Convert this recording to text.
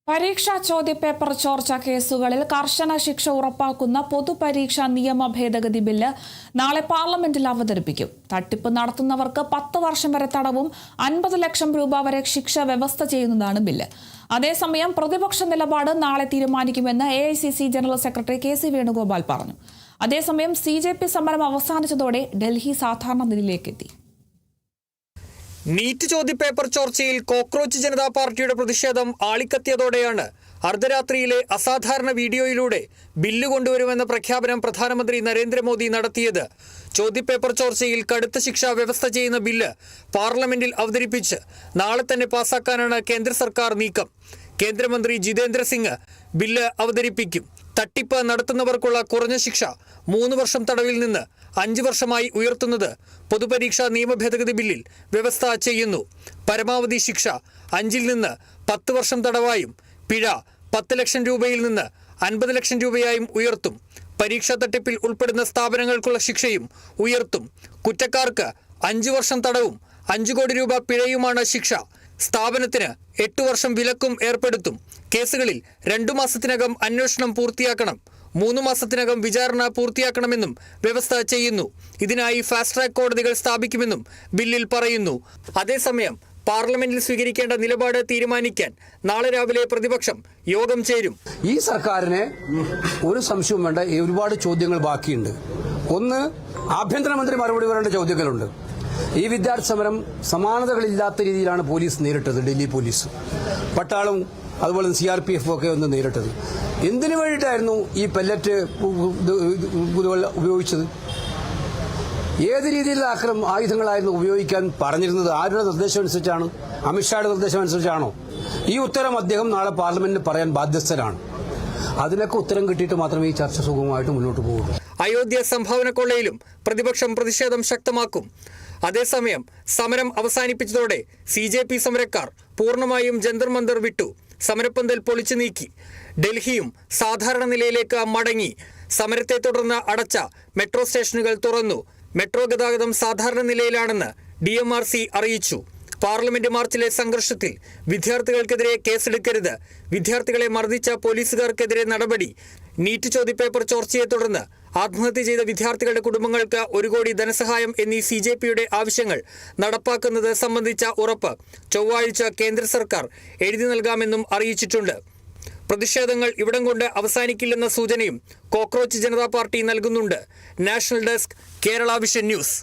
പരീക്ഷാ ചോദ്യപേപ്പർ ചോർച്ച കേസുകളിൽ കർശന ശിക്ഷ ഉറപ്പാക്കുന്ന പൊതുപരീക്ഷാ നിയമ ഭേദഗതി ബില്ല് നാളെ പാർലമെന്റിൽ അവതരിപ്പിക്കും. തട്ടിപ്പ് നടത്തുന്നവർക്ക് 10 വർഷം വരെ തടവും 50 ലക്ഷം രൂപ വരെ ശിക്ഷ വ്യവസ്ഥ ചെയ്യുന്നതാണ് ബില്ല്. അതേസമയം പ്രതിപക്ഷ നിലപാട് നാളെ തീരുമാനിക്കുമെന്ന് AICC general secretary KC Venugopal പറഞ്ഞു. അതേസമയം CJP സമരം അവസാനിച്ചതോടെ ഡൽഹി സാധാരണ നിലയിലേക്കെത്തി. നീറ്റ് ചോദ്യപേപ്പർ ചോർച്ചയിൽ കോക്രോച്ച് ജനതാ പാർട്ടിയുടെ പ്രതിഷേധം ആളിക്കത്തിയതോടെയാണ് അർദ്ധരാത്രിയിലെ അസാധാരണ വീഡിയോയിലൂടെ ബില്ല് കൊണ്ടുവരുമെന്ന പ്രഖ്യാപനം പ്രധാനമന്ത്രി നരേന്ദ്രമോദി നടത്തിയത്. ചോദ്യപേപ്പർ ചോർച്ചയിൽ കടുത്ത ശിക്ഷ വ്യവസ്ഥ ചെയ്യുന്ന ബില്ല് പാർലമെന്റിൽ അവതരിപ്പിച്ച് നാളെ തന്നെ പാസാക്കാനാണ് കേന്ദ്ര സർക്കാർ നീക്കം. കേന്ദ്രമന്ത്രി ജിതേന്ദ്ര സിംഗ് ബില്ല് അവതരിപ്പിക്കും. തട്ടിപ്പ് നടത്തുന്നവർക്കുള്ള കുറഞ്ഞ ശിക്ഷ 3 വർഷം തടവിൽ നിന്ന് 5 വർഷമായി ഉയർത്തുന്നത് പൊതുപരീക്ഷാ നിയമ ഭേദഗതി ബില്ലിൽ വ്യവസ്ഥ ചെയ്യുന്നു. പരമാവധി ശിക്ഷ 5 നിന്ന് 10 വർഷം തടവായും പിഴ 10 ലക്ഷം രൂപയിൽ നിന്ന് 50 ലക്ഷം രൂപയായും ഉയർത്തും. പരീക്ഷാ തട്ടിപ്പിൽ ഉൾപ്പെടുന്ന സ്ഥാപനങ്ങൾക്കുള്ള ശിക്ഷയും ഉയർത്തും. കുറ്റക്കാർക്ക് 5 വർഷം തടവും 5 കോടി രൂപ പിഴയുമാണ് ശിക്ഷ. സ്ഥാപനത്തിന് 8 വർഷം വിലക്കും ഏർപ്പെടുത്തും. കേസുകളിൽ 2 മാസത്തിനകം അന്വേഷണം പൂർത്തിയാക്കണം, 3 മാസത്തിനകം വിചാരണ പൂർത്തിയാക്കണമെന്നും വ്യവസ്ഥ ചെയ്യുന്നു. ഇതിനായി ഫാസ്റ്റ് ട്രാക്ക് കോടതികൾ സ്ഥാപിക്കുമെന്നും ബില്ലിൽ പറയുന്നു. അതേസമയം പാർലമെന്റിൽ സ്വീകരിക്കേണ്ട നിലപാട് തീരുമാനിക്കാൻ നാളെ രാവിലെ പ്രതിപക്ഷം യോഗം ചേരും. ഈ സർക്കാരിന് ഒരു സംശയവും വേണ്ട, ഒരുപാട് ചോദ്യങ്ങൾ ബാക്കിയുണ്ട്. ഒന്ന്, ആഭ്യന്തരമന്ത്രി മറുപടി പറയേണ്ട ചോദ്യങ്ങളുണ്ട്. ഈ വിദ്യാർത്ഥി സമരം സമാനതകളില്ലാത്ത രീതിയിലാണ് പോലീസ് നേരിട്ടത്. ഡൽഹി പോലീസ്, പട്ടാളവും അതുപോലെ CRPF ഒക്കെ ഒന്ന് നേരിട്ടത്. എന്തിനു വേണ്ടിയിട്ടായിരുന്നു ഈ പെല്ലറ്റ് ഉപയോഗിച്ചത്? ഏത് രീതിയിലുള്ള ആയുധങ്ങളായിരുന്നു ഉപയോഗിക്കാൻ പറഞ്ഞിരുന്നത്? ആരുടെ നിർദ്ദേശം അനുസരിച്ചാണ്? അമിത്ഷായുടെ നിർദ്ദേശം അനുസരിച്ചാണോ? ഈ ഉത്തരം അദ്ദേഹം നാളെ പാർലമെന്റിൽ പറയാൻ ബാധ്യസ്ഥരാണ്. അതിനൊക്കെ ഉത്തരം കിട്ടിയിട്ട് മാത്രമേ ഈ ചർച്ച സുഗമമായിട്ട് മുന്നോട്ട് പോകുള്ളൂ. അയോധ്യ സംഭാവന കൊള്ളയിലും പ്രതിപക്ഷം പ്രതിഷേധം ശക്തമാക്കും. അതേസമയം സമരം അവസാനിപ്പിച്ചതോടെ CJP സമരക്കാർ പൂർണ്ണമായും ജന്തർ മന്ദർ വിട്ടു. സമരപ്പന്തൽ പൊളിച്ചു നീക്കി. ഡൽഹിയും സാധാരണ നിലയിലേക്ക് മടങ്ങി. സമരത്തെ തുടർന്ന് അടച്ച മെട്രോ സ്റ്റേഷനുകൾ തുറന്നു. മെട്രോ ഗതാഗതം സാധാരണ നിലയിലാണെന്ന് DMRC അറിയിച്ചു. പാർലമെന്റ് മാർച്ചിലെ സംഘർഷത്തിൽ വിദ്യാർത്ഥികൾക്കെതിരെ കേസെടുക്കരുത്, വിദ്യാർത്ഥികളെ മർദ്ദിച്ച പോലീസുകാർക്കെതിരെ നടപടി, നീറ്റ് ചോദ്യപേപ്പർ ചോർച്ചയെ തുടർന്ന് ആത്മഹത്യ ചെയ്ത വിദ്യാർത്ഥികളുടെ കുടുംബങ്ങൾക്ക് 1 കോടി ധനസഹായം എന്നീ CJPയുടെ ആവശ്യങ്ങൾ നടപ്പാക്കുന്നത് സംബന്ധിച്ച ഉറപ്പ് ചൊവ്വാഴ്ച കേന്ദ്ര സർക്കാർ എഴുതി നൽകാമെന്നും അറിയിച്ചിട്ടുണ്ട്. പ്രതിഷേധങ്ങൾ ഇവിടം കൊണ്ട് അവസാനിക്കില്ലെന്ന സൂചനയും കോക്രോച്ച് ജനതാ പാർട്ടി നൽകുന്നുണ്ട്. National desk, Kerala vision news.